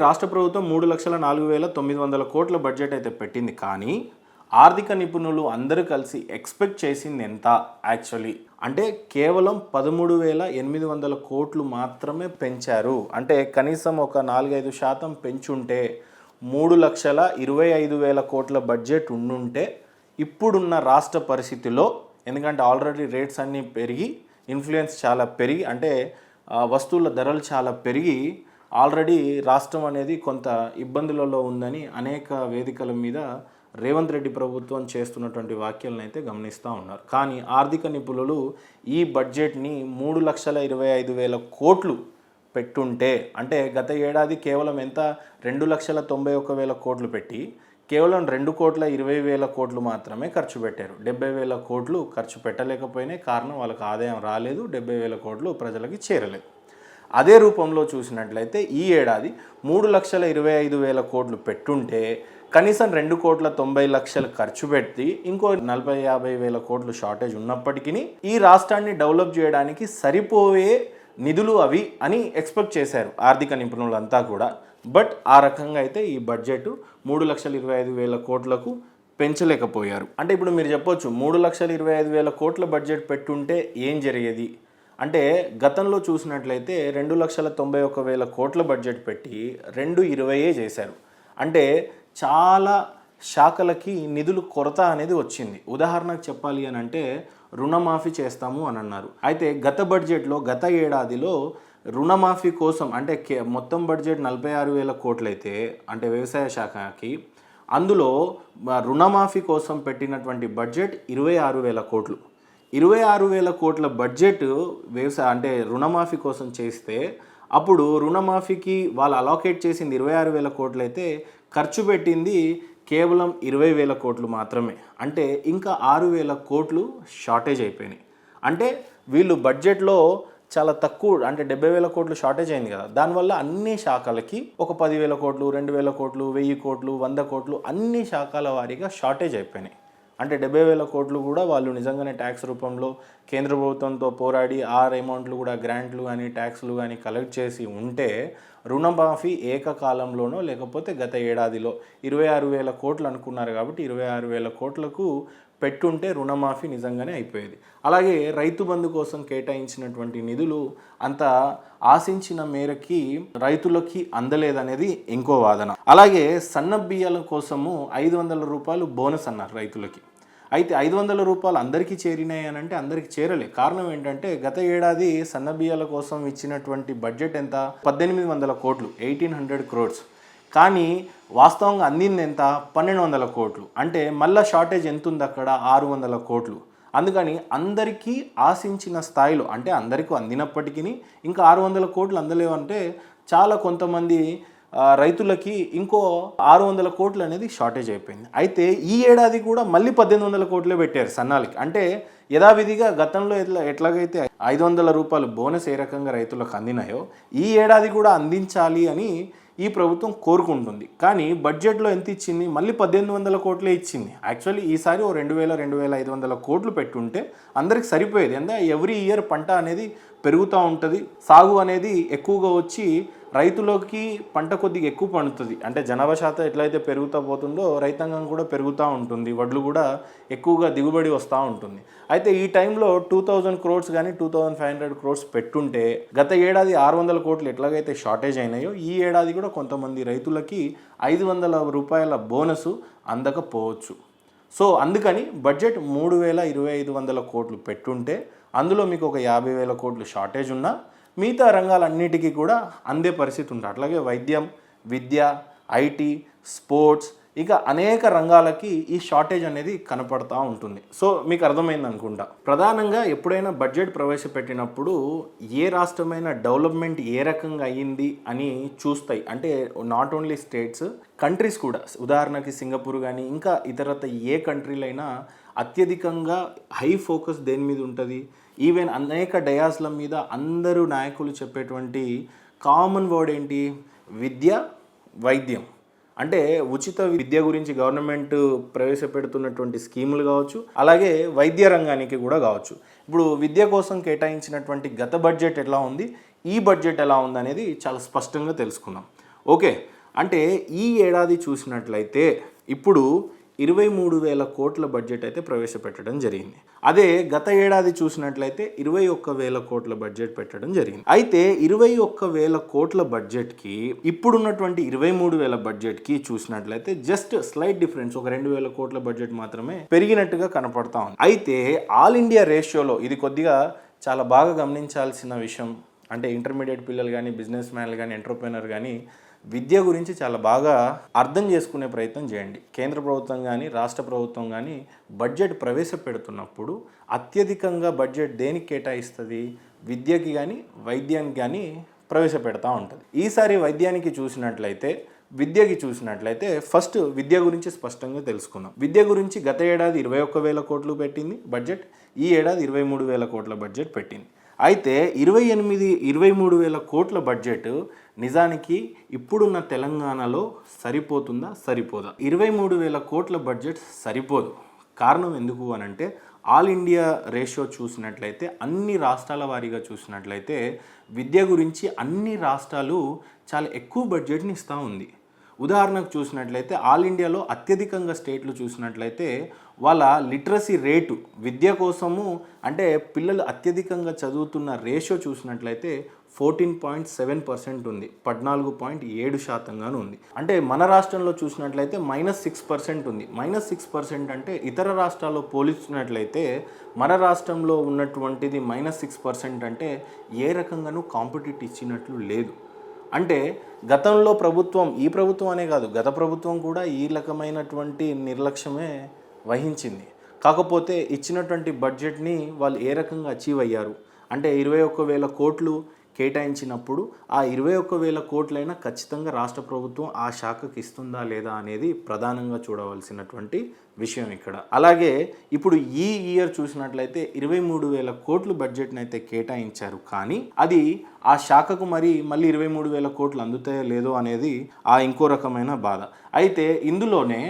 రాష్ట్ర ప్రభుత్వం 3,04,900 కోట్ల బడ్జెట్ అయితే పెట్టింది. కానీ ఆర్థిక నిపుణులు అందరూ కలిసి ఎక్స్పెక్ట్ చేసింది ఎంత యాక్చువల్లీ అంటే కేవలం 13,800 కోట్లు మాత్రమే పెంచారు. అంటే కనీసం ఒక 4-5% పెంచుంటే 3,25,000 కోట్ల బడ్జెట్ ఉండుంటే ఇప్పుడున్న రాష్ట్ర పరిస్థితిలో, ఎందుకంటే ఆల్రెడీ రేట్స్ అన్నీ పెరిగి ఇన్ఫ్లుయెన్స్ చాలా పెరిగి అంటే వస్తువుల ధరలు చాలా పెరిగి ఆల్రెడీ రాష్ట్రం అనేది కొంత ఇబ్బందులలో ఉందని అనేక వేదికల మీద రేవంత్ రెడ్డి ప్రభుత్వం చేస్తున్నటువంటి వ్యాఖ్యలను అయితే గమనిస్తూ ఉన్నారు. కానీ ఆర్థిక నిపుణులు ఈ బడ్జెట్ని 3,25,000 కోట్లు పెట్టుంటే, అంటే గత ఏడాది కేవలం ఎంత 2,91,000 కోట్లు పెట్టి కేవలం 2,20,000 కోట్లు మాత్రమే ఖర్చు పెట్టారు. 70,000 కోట్లు ఖర్చు పెట్టలేకపోయినా కారణం వాళ్ళకి ఆదాయం రాలేదు, 70,000 కోట్లు ప్రజలకి చేరలేదు. అదే రూపంలో చూసినట్లయితే ఈ ఏడాది 3,25,000 కోట్లు పెట్టుంటే కనీసం 2,90,00,000 ఖర్చు పెట్టి ఇంకో 40,000-50,000 కోట్లు షార్టేజ్ ఉన్నప్పటికీ ఈ రాష్ట్రాన్ని డెవలప్ చేయడానికి సరిపోయే నిధులు అవి అని ఎక్స్పెక్ట్ చేశారు ఆర్థిక నిపుణులంతా కూడా. బట్ ఆ రకంగా అయితే ఈ బడ్జెట్ 3,25,000 కోట్లకు పెంచలేకపోయారు. అంటే ఇప్పుడు మీరు చెప్పొచ్చు 3,25,000 కోట్ల బడ్జెట్ పెట్టుంటే ఏం జరిగేది అంటే, గతంలో చూసినట్లయితే 2,91,000 కోట్ల బడ్జెట్ పెట్టి 220 చేశారు. అంటే చాలా శాఖలకి నిధులు కొరత అనేది వచ్చింది. ఉదాహరణకు చెప్పాలి అని అంటే రుణమాఫీ చేస్తాము అని అన్నారు. అయితే గత బడ్జెట్లో గత ఏడాదిలో రుణమాఫీ కోసం అంటే మొత్తం బడ్జెట్ 46,000 కోట్లు అయితే అంటే వ్యవసాయ శాఖకి, అందులో రుణమాఫీ కోసం పెట్టినటువంటి బడ్జెట్ 26,000 కోట్లు. 26,000 కోట్ల బడ్జెట్ వ్యవసాయ అంటే రుణమాఫీ కోసం చేస్తే అప్పుడు రుణమాఫీకి వాళ్ళు అలోకేట్ చేసింది 26,000 కోట్లు అయితే ఖర్చు పెట్టింది కేవలం 20,000 కోట్లు మాత్రమే. అంటే ఇంకా 6,000 కోట్లు షార్టేజ్ అయిపోయినాయి. అంటే వీళ్ళు బడ్జెట్లో చాలా తక్కువ అంటే 70,000 కోట్లు షార్టేజ్ అయింది కదా, దానివల్ల అన్ని శాఖలకి ఒక 10,000 కోట్లు, 2,000 కోట్లు, 1,000 కోట్లు, 100 కోట్లు అన్ని శాఖల వారీగా షార్టేజ్ అయిపోయినాయి. అంటే 70,000 కోట్లు కూడా వాళ్ళు నిజంగానే ట్యాక్స్ రూపంలో కేంద్ర ప్రభుత్వంతో పోరాడి ఆ అమౌంట్లు కూడా గ్రాంట్లు కానీ ట్యాక్స్లు కానీ కలెక్ట్ చేసి ఉంటే రుణమాఫీ ఏకకాలంలోనో లేకపోతే గత ఏడాదిలో 26,000 కోట్లు అనుకున్నారు కాబట్టి 26,000 కోట్లకు పెట్టుంటే రుణమాఫీ నిజంగానే అయిపోయేది. అలాగే రైతు బంధు కోసం కేటాయించినటువంటి నిధులు అంత ఆశించిన మేరకి రైతులకి అందలేదనేది ఇంకో వాదన. అలాగే సన్న బియ్యాల కోసము 500 రూపాయలు బోనస్ అన్నారు రైతులకి. అయితే 500 రూపాయలు అందరికీ చేరినాయి అని అంటే అందరికీ చేరలే. కారణం ఏంటంటే గత ఏడాది సన్న బియ్యాల కోసం ఇచ్చినటువంటి బడ్జెట్ ఎంత 1,800 కోట్లు, 1,800 crores. కానీ వాస్తవంగా అందింది ఎంత 1,200 కోట్లు. అంటే మళ్ళీ షార్టేజ్ ఎంత ఉంది అక్కడ 600 కోట్లు. అందుకని అందరికీ ఆశించిన స్థాయిలో అంటే అందరికీ అందినప్పటికీ ఇంకా 600 కోట్లు అందలేవంటే చాలా కొంతమంది రైతులకి ఇంకో 600 కోట్లు అనేది షార్టేజ్ అయిపోయింది. అయితే ఈ ఏడాది కూడా మళ్ళీ 1,800 కోట్లే పెట్టారు సన్నాలకి. అంటే యథావిధిగా గతంలో ఎట్లాగైతే 500 రూపాయలు బోనస్ ఏ రకంగా రైతులకు అందినాయో ఈ ఏడాది కూడా అందించాలి అని ఈ ప్రభుత్వం కోరుకుంటుంది. కానీ బడ్జెట్లో ఎంత ఇచ్చింది, మళ్ళీ 1,800 కోట్లే ఇచ్చింది. యాక్చువల్లీ ఈసారి ఓ 2,000-2,500 కోట్లు పెట్టుంటే అందరికి సరిపోయేది. ఎవ్రీ ఇయర్ పంట అనేది పెరుగుతూ ఉంటుంది, సాగు అనేది ఎక్కువగా వచ్చి రైతులకి పంట కొద్దిగా ఎక్కువ పండుతుంది. అంటే జనాభా శాతం ఎట్లయితే పెరుగుతూ పోతుందో రైతాంగం కూడా పెరుగుతూ ఉంటుంది, వడ్లు కూడా ఎక్కువగా దిగుబడి వస్తూ ఉంటుంది. అయితే ఈ టైంలో 2,000 crores కానీ 2,500 crores పెట్టుంటే గత ఏడాది 600 కోట్లు ఎట్లాగైతే షార్టేజ్ అయినాయో ఈ ఏడాది కూడా కొంతమంది రైతులకి 500 రూపాయల బోనసు అందకపోవచ్చు. సో అందుకని బడ్జెట్ 3,25,000 కోట్లు పెట్టుంటే అందులో మీకు ఒక 50,000 కోట్లు షార్టేజ్ ఉన్నా మిగతా రంగాలన్నిటికీ కూడా అందే పరిస్థితి ఉంటుంది. అట్లాగే వైద్యం, విద్య, ఐటీ, స్పోర్ట్స్ ఇక అనేక రంగాలకి ఈ షార్టేజ్ అనేది కనపడతా ఉంటుంది. సో మీకు అర్థమైంది అనుకుంటా. ప్రధానంగా ఎప్పుడైనా బడ్జెట్ ప్రవేశపెట్టినప్పుడు ఏ రాష్ట్రమైన డెవలప్మెంట్ ఏ రకంగా అయ్యింది అని చూస్తాయి. అంటే నాట్ ఓన్లీ స్టేట్స్, కంట్రీస్ కూడా. ఉదాహరణకి సింగపూర్ కానీ ఇంకా ఇతరత ఏ కంట్రీలో అయినా అత్యధికంగా హై ఫోకస్ దేని మీద ఉంటుంది. ఈవెన్ అనేక డయాస్ల మీద అందరూ నాయకులు చెప్పేటువంటి కామన్ వర్డ్ ఏంటి, విద్య, వైద్యం. అంటే ఉచిత విద్య గురించి గవర్నమెంట్ ప్రవేశపెడుతున్నటువంటి స్కీములు కావచ్చు, అలాగే వైద్య రంగానికి కూడా కావచ్చు. ఇప్పుడు విద్య కోసం కేటాయించినటువంటి గత బడ్జెట్ ఎలా ఉంది, ఈ బడ్జెట్ ఎలా ఉంది అనేది చాలా స్పష్టంగా తెలుసుకుందాం. ఓకే, అంటే ఈ ఏడాది చూసినట్లయితే ఇప్పుడు 23,000 కోట్ల బడ్జెట్ అయితే ప్రవేశపెట్టడం జరిగింది. అదే గత ఏడాది చూసినట్లయితే 21,000 కోట్ల బడ్జెట్ పెట్టడం జరిగింది. అయితే 21,000 కోట్ల బడ్జెట్కి ఇప్పుడున్నటువంటి 23,000 బడ్జెట్కి చూసినట్లయితే జస్ట్ స్లైట్ డిఫరెన్స్, ఒక 2,000 కోట్ల బడ్జెట్ మాత్రమే పెరిగినట్టుగా కనపడతా ఉంది. అయితే ఆల్ ఇండియా రేషియోలో ఇది కొద్దిగా చాలా బాగా గమనించాల్సిన విషయం. అంటే ఇంటర్మీడియట్ పిల్లలు కానీ, బిజినెస్ మ్యాన్లు కానీ, ఎంటర్ప్రెనర్ కానీ విద్య గురించి చాలా బాగా అర్థం చేసుకునే ప్రయత్నం చేయండి. కేంద్ర ప్రభుత్వం కానీ, రాష్ట్ర ప్రభుత్వం కానీ బడ్జెట్ ప్రవేశపెడుతున్నప్పుడు అత్యధికంగా బడ్జెట్ దేనికి కేటాయిస్తుంది? విద్యకి కానీ, వైద్యానికి కానీ ప్రవేశపెడతా ఉంటుంది. ఈసారి వైద్యానికి చూసినట్లయితే, విద్యకి చూసినట్లయితే ఫస్ట్ విద్య గురించి స్పష్టంగా తెలుసుకుందాం. విద్య గురించి గత ఏడాది 21,000 కోట్లు పెట్టింది బడ్జెట్, ఈ ఏడాది 23,000 కోట్ల బడ్జెట్ పెట్టింది. అయితే 23,000 కోట్ల బడ్జెట్ నిజానికి ఇప్పుడున్న తెలంగాణలో సరిపోతుందా, సరిపోదా? 23,000 కోట్ల బడ్జెట్ సరిపోదు. కారణం ఎందుకు అనంటే ఆల్ ఇండియా రేషియో చూసినట్లయితే, అన్ని రాష్ట్రాల వారీగా చూసినట్లయితే విద్య గురించి అన్ని రాష్ట్రాలు చాలా ఎక్కువ బడ్జెట్ని ఇస్తూ ఉంది. ఉదాహరణకు చూసినట్లయితే ఆల్ ఇండియాలో అత్యధికంగా స్టేట్లు చూసినట్లయితే వాళ్ళ లిటరసీ రేటు విద్య కోసము, అంటే పిల్లలు అత్యధికంగా చదువుతున్న రేషియో చూసినట్లయితే 14.7% ఉంది, 14.7% ఉంది. అంటే మన రాష్ట్రంలో చూసినట్లయితే -6% ఉంది. -6% అంటే ఇతర రాష్ట్రాల్లో పోల్చినట్లయితే మన రాష్ట్రంలో ఉన్నటువంటిది -6% అంటే ఏ రకంగానూ కాంపిటీట్ ఇచ్చినట్లు లేదు. అంటే గతంలో ప్రభుత్వం, ఈ ప్రభుత్వం అనే కాదు, గత ప్రభుత్వం కూడా ఈ రకమైనటువంటి నిర్లక్ష్యమే వహించింది. కాకపోతే ఇచ్చినటువంటి బడ్జెట్ని వాళ్ళు ఏ రకంగా అచీవ్ అయ్యారు అంటే 21,000 కోట్లు కేటాయించినప్పుడు ఆ 21,000 కోట్లైనా ఖచ్చితంగా రాష్ట్ర ప్రభుత్వం ఆ శాఖకి ఇస్తుందా లేదా అనేది ప్రధానంగా చూడవలసినటువంటి విషయం ఇక్కడ. అలాగే ఇప్పుడు ఈ ఇయర్ చూసినట్లయితే 23,000 కోట్లు బడ్జెట్ని అయితే కేటాయించారు, కానీ అది ఆ శాఖకు మళ్ళీ 23,000 కోట్లు అందుతాయో లేదో అనేది ఇంకో రకమైన బాధ. అయితే ఇందులోనే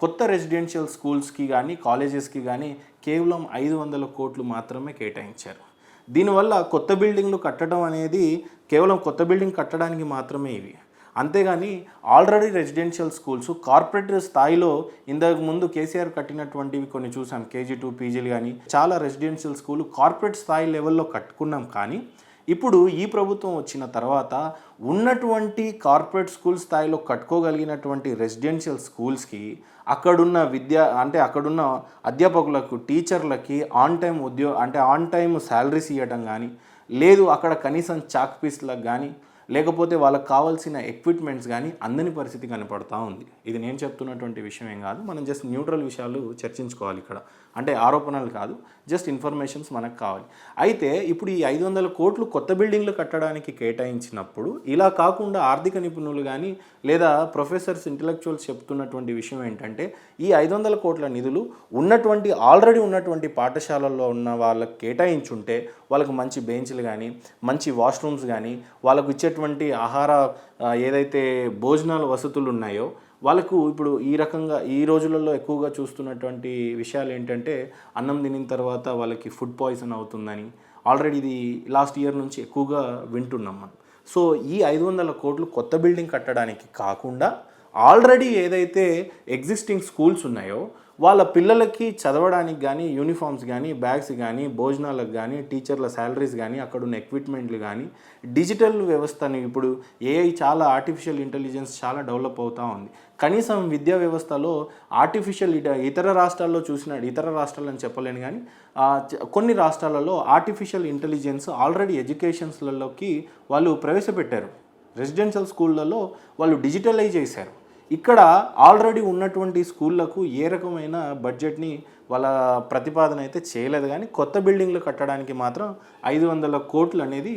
కొత్త రెసిడెన్షియల్ స్కూల్స్కి కానీ, కాలేజెస్కి కానీ కేవలం 500 కోట్లు మాత్రమే కేటాయించారు. దీనివల్ల కొత్త బిల్డింగ్లు కట్టడం అనేది కేవలం కొత్త బిల్డింగ్ కట్టడానికి మాత్రమే ఇవి. అంతేగాని ఆల్రెడీ రెసిడెన్షియల్ స్కూల్స్ కార్పొరేట్ స్థాయిలో ఇంతకు ముందు కేసీఆర్ కట్టినటువంటివి కొన్ని చూసాం, KG2 పీజీలు కానీ చాలా రెసిడెన్షియల్ స్కూల్ కార్పొరేట్ స్థాయి లెవెల్లో కట్టుకున్నాం. కానీ ఇప్పుడు ఈ ప్రభుత్వం వచ్చిన తర్వాత ఉన్నటువంటి కార్పొరేట్ స్కూల్ స్థాయిలో కట్టుకోగలిగినటువంటి రెసిడెన్షియల్ స్కూల్స్కి అక్కడున్న అక్కడున్న అధ్యాపకులకు, టీచర్లకి ఆన్ టైం శాలరీస్ ఇవ్వడం కానీ, లేదు అక్కడ కనీసం చాక్ పీస్లకు కానీ, లేకపోతే వాళ్ళకి కావాల్సిన ఎక్విప్మెంట్స్ కానీ అందని పరిస్థితి కనపడతా ఉంది. ఇది నేను చెప్తున్నటువంటి విషయం ఏం కాదు, మనం జస్ట్ న్యూట్రల్ విషయాలు చర్చించుకోవాలి ఇక్కడ. అంటే ఆరోపణలు కాదు, జస్ట్ ఇన్ఫర్మేషన్స్ మనకు కావాలి. అయితే ఇప్పుడు ఈ 500 కోట్లు కొత్త బిల్డింగ్లు కట్టడానికి కేటాయించినప్పుడు ఇలా కాకుండా ఆర్థిక నిపుణులు కానీ లేదా ప్రొఫెసర్స్, ఇంటలెక్చువల్స్ చెప్తున్నటువంటి విషయం ఏంటంటే ఈ 500 కోట్ల నిధులు ఆల్రెడీ ఉన్నటువంటి పాఠశాలల్లో ఉన్న వాళ్ళకి కేటాయించుంటే వాళ్ళకు మంచి బెంచ్లు కానీ, మంచి వాష్రూమ్స్ కానీ, వాళ్ళకు ఇచ్చేటువంటి ఆహార ఏదైతే భోజనాల వసతులు ఉన్నాయో వాళ్ళకు ఇప్పుడు ఈ రకంగా ఈ రోజులలో ఎక్కువగా చూస్తున్నటువంటి విషయాలు ఏంటంటే అన్నం తినిన తర్వాత వాళ్ళకి ఫుడ్ పాయిజన్ అవుతుందని ఆల్రెడీ ఇది లాస్ట్ ఇయర్ నుంచి ఎక్కువగా వింటున్నాం మనం. సో ఈ 500 కోట్లు కొత్త బిల్డింగ్ కట్టడానికి కాకుండా ఆల్రెడీ ఏదైతే ఎగ్జిస్టింగ్ స్కూల్స్ ఉన్నాయో వాళ్ళ పిల్లలకి చదవడానికి కానీ, యూనిఫామ్స్ కానీ, బ్యాగ్స్ కానీ, భోజనాలకు కానీ, టీచర్ల శాలరీస్ కానీ, అక్కడున్న ఎక్విప్మెంట్లు కానీ, డిజిటల్ వ్యవస్థని ఇప్పుడు AI చాలా ఆర్టిఫిషియల్ ఇంటెలిజెన్స్ చాలా డెవలప్ అవుతూ ఉంది. కనీసం విద్యా వ్యవస్థలో ఇతర రాష్ట్రాలని చెప్పలేను కానీ కొన్ని రాష్ట్రాలలో ఆర్టిఫిషియల్ ఇంటెలిజెన్స్ ఆల్రెడీ ఎడ్యుకేషన్స్లలోకి వాళ్ళు ప్రవేశపెట్టారు. రెసిడెన్షియల్ స్కూళ్ళలో వాళ్ళు డిజిటలైజ్ చేశారు. ఇక్కడ ఆల్రెడీ ఉన్నటువంటి స్కూళ్ళకు ఏ రకమైన బడ్జెట్ని వాళ్ళ ప్రతిపాదన అయితే చేయలేదు, కానీ కొత్త బిల్డింగ్లు కట్టడానికి మాత్రం 500 కోట్లు అనేది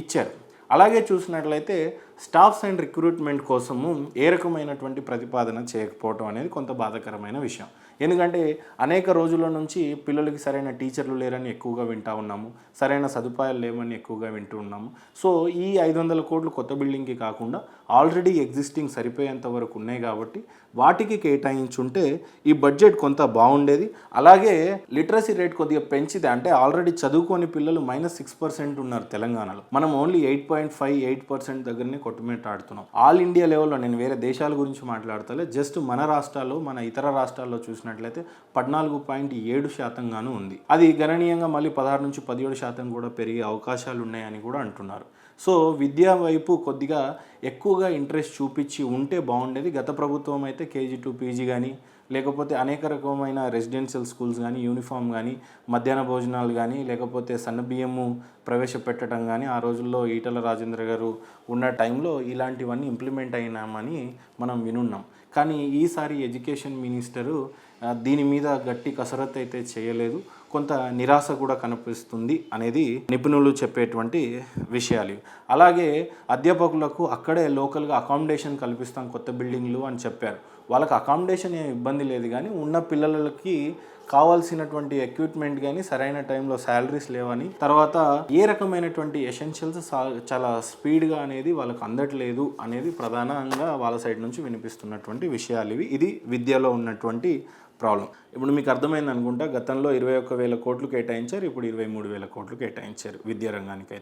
ఇచ్చారు. అలాగే చూసినట్లయితే స్టాఫ్స్ అండ్ రిక్రూట్మెంట్ కోసము ఏ రకమైనటువంటి ప్రతిపాదన చేయకపోవడం అనేది కొంత బాధాకరమైన విషయం. ఎందుకంటే అనేక రోజుల నుంచి పిల్లలకి సరైన టీచర్లు లేరని ఎక్కువగా వింటూ ఉన్నాము, సరైన సదుపాయాలు లేవని ఎక్కువగా వింటూ ఉన్నాము. సో ఈ 500 కోట్లు కొత్త బిల్డింగ్కి కాకుండా ఆల్రెడీ ఎగ్జిస్టింగ్ సరిపోయేంత వరకు ఉన్నాయి కాబట్టి వాటికి కేటాయించుంటే ఈ బడ్జెట్ కొంత బాగుండేది. అలాగే లిటరసీ రేట్ కొద్దిగా పెంచితే, అంటే ఆల్రెడీ చదువుకోని పిల్లలు -6% ఉన్నారు తెలంగాణలో, మనం ఓన్లీ 8.5-8% దగ్గరనే కొట్టుమిట్టాడుతున్నాం. ఆల్ ఇండియా లెవెల్లో, నేను వేరే దేశాల గురించి మాట్లాడతలే, జస్ట్ మన రాష్ట్రాల్లో, మన ఇతర రాష్ట్రాల్లో చూసినట్లయితే 14.7% ఉంది. అది గణనీయంగా మళ్ళీ 16 నుంచి 17% కూడా పెరిగే అవకాశాలు ఉన్నాయని కూడా అంటున్నారు. సో విద్యా వైపు కొద్దిగా ఎక్కువగా ఇంట్రెస్ట్ చూపించి ఉంటే బాగుండేది. గత ప్రభుత్వం అయితే KG to PG కానీ, లేకపోతే అనేక రకమైన రెసిడెన్షియల్ స్కూల్స్ కానీ, యూనిఫామ్ కానీ, మధ్యాహ్న భోజనాలు కానీ, లేకపోతే సన్నబియ్యము ప్రవేశపెట్టడం కానీ, ఆ రోజుల్లో ఈటల రాజేంద్ర గారు ఉన్న టైంలో ఇలాంటివన్నీ ఇంప్లిమెంట్ అయినామని మనం వినున్నాం. కానీ ఈసారి ఎడ్యుకేషన్ మినిస్టరు దీని మీద గట్టి కసరత్తు అయితే చేయలేదు. కొంత నిరాశ కూడా కనిపిస్తుంది అనేది నిపుణులు చెప్పేటువంటి విషయాలు. అలాగే అధ్యాపకులకు అక్కడే లోకల్గా అకామిడేషన్ కల్పిస్తాం కొత్త బిల్డింగ్లు అని చెప్పారు. వాళ్ళకి అకామిడేషన్ ఏం ఇబ్బంది లేదు, కానీ ఉన్న పిల్లలకి కావాల్సినటువంటి ఎక్విప్మెంట్ కానీ సరైన టైంలో శాలరీస్ లేవని, తర్వాత ఏ రకమైనటువంటి ఎసెన్షియల్స్ చాలా స్పీడ్గా అనేది వాళ్ళకి అందట్లేదు అనేది ప్రధానంగా వాళ్ళ సైడ్ నుంచి వినిపిస్తున్నటువంటి విషయాలు ఇవి. ఇది విద్యలో ఉన్నటువంటి ప్రాబ్లం. ఇప్పుడు మీకు అర్థమైంది అనుకుంటా, గతంలో 21,000 కోట్లు కేటాయించారు, ఇప్పుడు 23,000 కోట్లు కేటాయించారు విద్యారంగానికి.